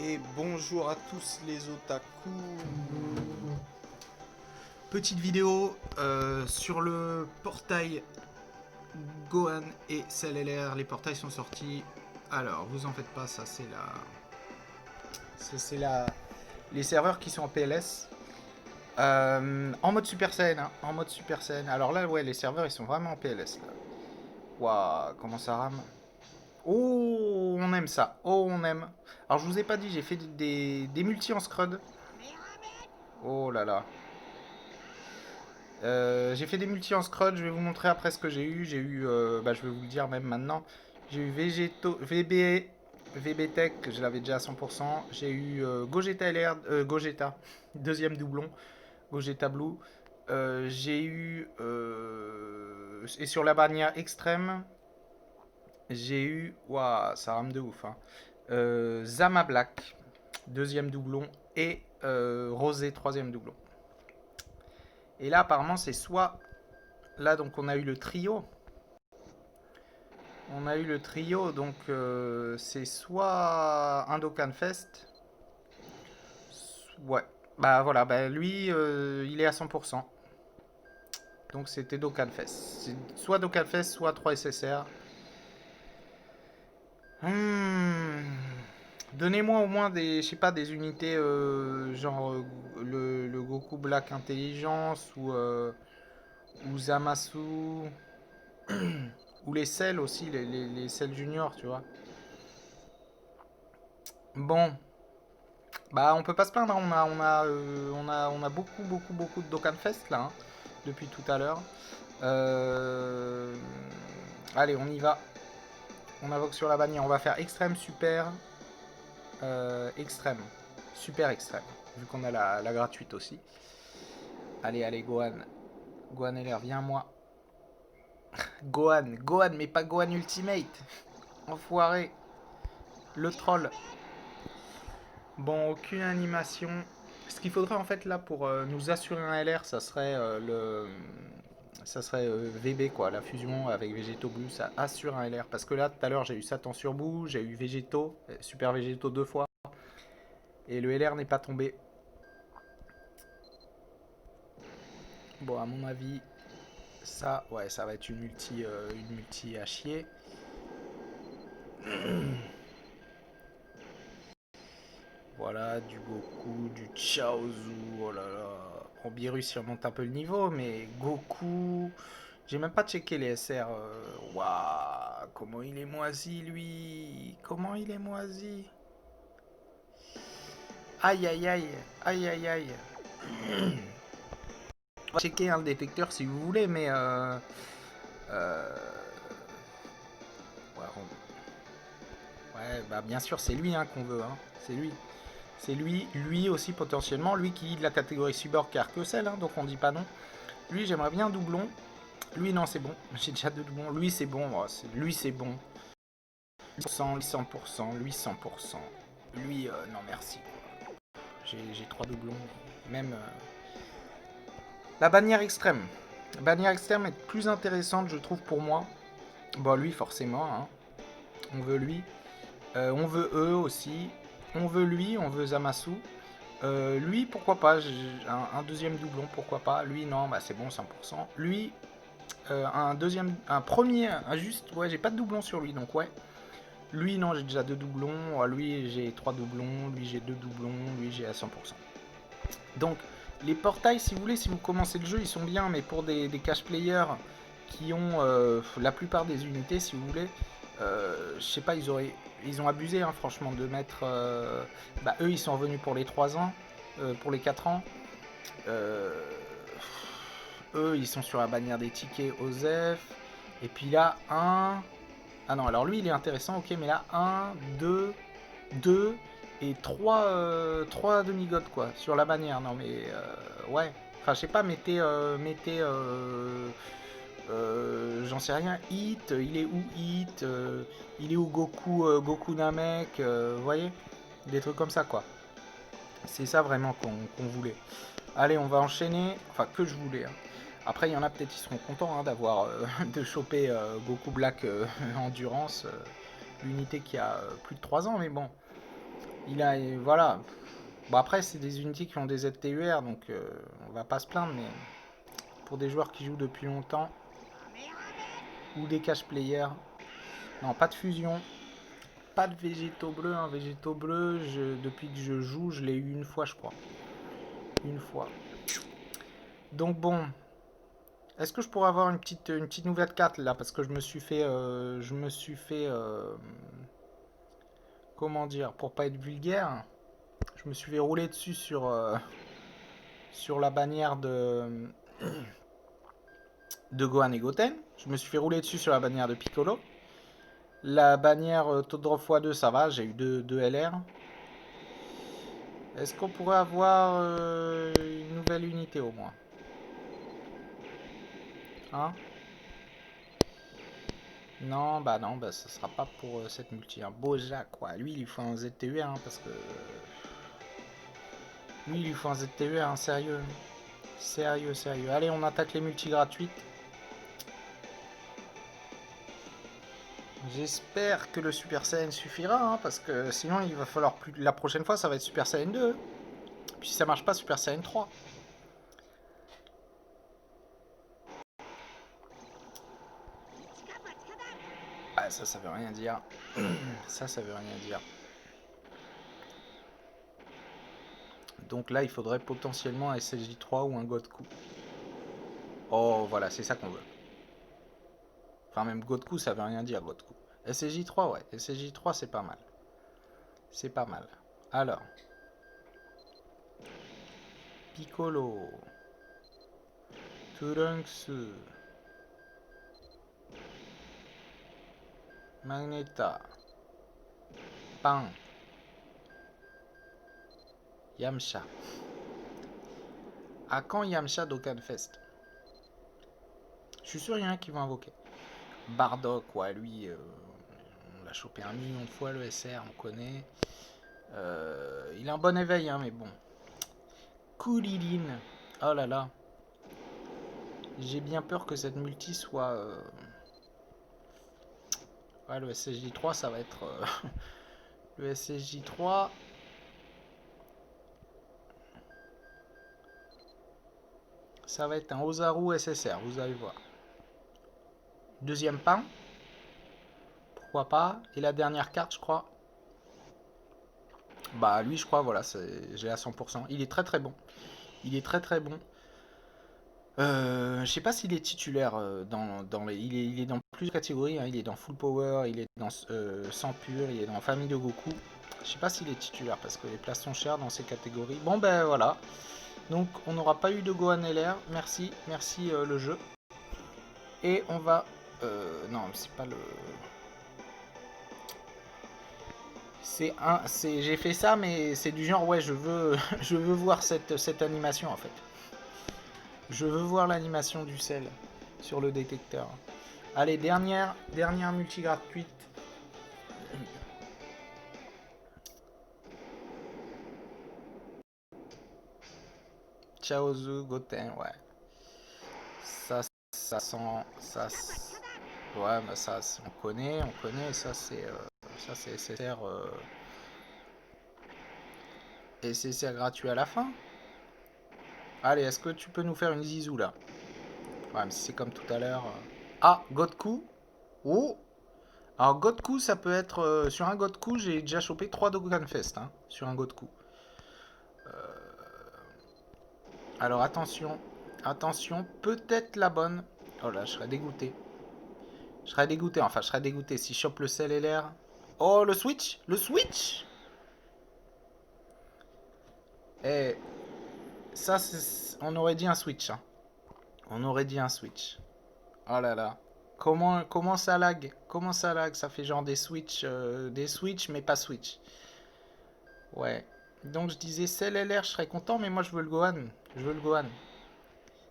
Et bonjour à tous les otaku. Petite vidéo sur le portail Gohan et CellLR. Les portails sont sortis. Alors, vous en faites pas, ça c'est la. C'est la. Les serveurs qui sont en PLS. En mode Super Saiyan. Hein, en mode Super Saiyan. Alors là, ouais, les serveurs ils sont vraiment en PLS. Là. Waouh, comment ça rame. Oh, on aime ça. Oh, on aime. Alors, je vous ai pas dit, j'ai fait des multi en Scrud. Oh là là. J'ai fait des multi en Scrud, je vais vous montrer après ce que j'ai eu. J'ai eu, je vais vous le dire même maintenant. J'ai eu VB Tech, je l'avais déjà à 100%. J'ai eu Gogeta LR, Gogeta, deuxième doublon, Gogeta Blue. J'ai eu, et sur la bannière extrême, j'ai eu, waouh, ça rame de ouf, hein. Zama Black, deuxième doublon, et Rosé, troisième doublon. Et là, apparemment, c'est soit. Là, donc, on a eu le trio. On a eu le trio, donc c'est soit un Dokkan Fest. Ouais. Bah voilà, bah, lui, il est à 100%. Donc c'était Dokkan Fest. C'est soit Dokkan Fest, soit 3 SSR. Hmm. Donnez-moi au moins des, je sais pas, des unités genre le Goku Black Intelligence ou Zamasu. Ou les Cell aussi, les Cell Junior, tu vois. Bon, bah on peut pas se plaindre, hein. On a beaucoup de Dokkan Fest là, hein, depuis tout à l'heure. Euh, Allez, on y va. On invoque sur la bannière, on va faire extrême, super, extrême, super extrême, vu qu'on a la gratuite aussi. Allez, allez, Gohan. Gohan LR, viens moi. Gohan, mais pas Gohan Ultimate. Enfoiré. Le troll. Bon, aucune animation. Ce qu'il faudrait en fait là pour nous assurer un LR, ça serait VB quoi, la fusion avec Végéto Blue, ça assure un LR. Parce que là tout à l'heure j'ai eu Satan sur bout, j'ai eu Végéto, Super Végéto deux fois, et le LR n'est pas tombé. Bon, à mon avis, ça, ouais, ça va être une multi à chier. Voilà, du Goku, du Chaozu, oh là là. En Beerus, il remonte un peu le niveau, mais Goku. J'ai même pas checké les SR. Waouh, comment il est moisi, lui. Comment il est moisi. Aïe, aïe, aïe. Aïe, aïe, aïe. On va checker, hein, le détecteur si vous voulez, mais. Euh, ouais, ouais, bah bien sûr, c'est lui, hein, qu'on veut. Hein. C'est lui. C'est lui aussi potentiellement, lui qui est de la catégorie Cyborg car que celle, hein, donc on dit pas non. Lui, j'aimerais bien un doublon. Lui, non, c'est bon. J'ai déjà deux doublons. Lui, c'est bon. Oh, lui, c'est bon. 100%, lui 100%. Lui, non, merci. J'ai trois doublons. Même. La bannière extrême. La bannière extrême est plus intéressante, je trouve, pour moi. Bon, lui, forcément. Hein. On veut lui. On veut eux aussi. On veut lui, on veut Zamasu. Lui, pourquoi pas, un deuxième doublon, pourquoi pas. Lui, non, bah c'est bon, 100%. Lui, un deuxième, un premier, un juste, ouais, j'ai pas de doublon sur lui, donc ouais. Lui, non, j'ai déjà deux doublons. Lui, j'ai trois doublons. Lui, j'ai deux doublons. Lui, j'ai à 100%. Donc, les portails, si vous voulez, si vous commencez le jeu, ils sont bien, mais pour des cash players qui ont la plupart des unités, si vous voulez, je sais pas, ils ont abusé, hein, franchement, de mettre. Eux, ils sont revenus pour les 3 ans, pour les 4 ans. Euh, Eux, ils sont sur la bannière des tickets OZEF. Et puis là, Ah non, alors lui, il est intéressant, ok, mais là, 2 et 3 demi-gods, quoi, sur la bannière. Non, mais ouais. Enfin, je sais pas, j'en sais rien, Hit, il est où Hit, il est où Goku, Goku Namek, vous voyez. Des trucs comme ça, quoi. C'est ça vraiment qu'on voulait. Allez, on va enchaîner. Enfin, que je voulais. Hein. Après, il y en a peut-être qui seront contents, hein, d'avoir de choper Goku Black Endurance, l'unité qui a plus de 3 ans, mais bon. Il a, voilà. Bon après c'est des unités qui ont des ZTUR, donc on va pas se plaindre, mais pour des joueurs qui jouent depuis longtemps, ou des cash players, non pas de fusion, pas de végétaux bleus, hein. Végétaux bleus, depuis que je joue, je l'ai eu une fois je crois. Une fois. Donc bon, est-ce que je pourrais avoir une petite nouvelle carte là, parce que comment dire, pour pas être vulgaire, je me suis fait rouler dessus sur la bannière de Gohan et Goten. Je me suis fait rouler dessus sur la bannière de Piccolo. La bannière Todrop x2, ça va, j'ai eu deux LR. Est-ce qu'on pourrait avoir une nouvelle unité au moins? Hein? Non, bah ça sera pas pour cette multi. Un Bojack, quoi. Lui, il lui faut un ZTU, hein, parce que... Lui, il lui faut un ZTU, hein, sérieux. Sérieux, sérieux. Allez, on attaque les multi gratuites. J'espère que le Super Saiyan suffira, hein, parce que sinon, il va falloir plus... La prochaine fois, ça va être Super Saiyan 2. Puis si ça marche pas, Super Saiyan 3. Ah, ça veut rien dire. Ça veut rien dire. Donc là, il faudrait potentiellement un SSJ3 ou un Godku. Oh, voilà, c'est ça qu'on veut. Enfin, même Godku, ça veut rien dire, Godku. SSJ3, ouais. SSJ3, c'est pas mal. C'est pas mal. Alors. Piccolo. Trunks. Magneta. Pan. Yamcha. À quand Yamcha Dokkan Fest? Je suis sûr qu'il y en a qui vont invoquer. Bardock, ouais, lui, on l'a chopé 1 million de fois, le SR, on connaît. Il a un bon éveil, hein, mais bon. Kuririn. Oh là là. J'ai bien peur que cette multi soit... Ouais, le SSJ3, ça va être... le SSJ3... Ça va être un Ozaru SSR, vous allez voir. Deuxième pain. Pourquoi pas. Et la dernière carte, je crois. Bah, lui, je crois, voilà, j'ai à 100%. Il est très très bon. Il est très très bon. Je sais pas s'il est titulaire dans les... Il est dans plusieurs catégories, hein. Il est dans Full Power, il est dans Sang Pur, il est dans Famille de Goku. Je sais pas s'il est titulaire parce que les places sont chères dans ces catégories. Bon ben voilà. Donc on n'aura pas eu de Gohan LR. Merci, merci le jeu. Et on va... non, c'est pas le... J'ai fait ça, mais c'est du genre, ouais, je veux, je veux voir cette animation en fait. Je veux voir l'animation du sel sur le détecteur. Allez, dernière multi gratuite. Chaozu Goten, ouais. Ça sent... Ouais, bah ça, on connaît. Ça, c'est SSR... SSR gratuit à la fin. Allez, est-ce que tu peux nous faire une zizou, là? Ouais, mais si c'est comme tout à l'heure... Ah, Godku. Oh. Alors, Godku, ça peut être... sur un Godku, j'ai déjà chopé 3 Dokkan Fest, hein, sur un Godku. Alors, attention. Attention, peut-être la bonne. Oh là, je serais dégoûté. Je serais dégoûté, enfin, je serais dégoûté si je chope le sel et l'air. Oh, le switch. Le switch. Eh, ça, on aurait dit un switch, hein. On aurait dit un switch. Oh là là. Comment ça lag? Comment ça lag? Ça fait genre des switch, mais pas switch. Ouais. Donc je disais Cell LR, je serais content, mais moi je veux le Gohan. Je veux le Gohan.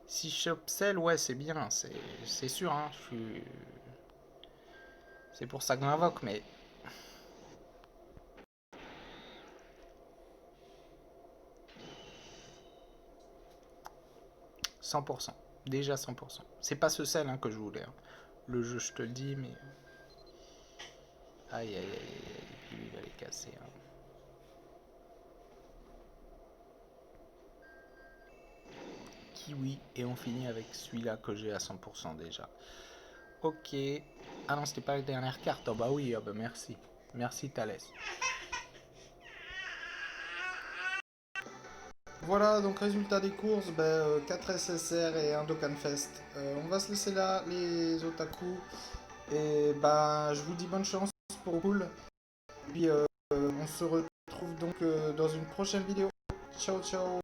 Si je chope Cell, ouais, c'est bien, c'est sûr, hein. C'est pour ça que j'invoque, mais... 100%. Déjà 100%. C'est pas ce Cell, hein, que je voulais, hein. Le jeu, je te le dis, mais... Aïe, aïe, aïe, aïe, aïe. Lui, il va les casser, hein. kiwi et on finit avec celui-là que j'ai à 100% déjà. Ok. Ah non, c'était pas la dernière carte. Oh bah oui, oh bah merci. Merci Thalès. Voilà, donc résultat des courses, 4 SSR et un Dokkan Fest. On va se laisser là, les otaku. Et bah, je vous dis bonne chance pour Pool. Puis on se retrouve donc dans une prochaine vidéo. Ciao, ciao.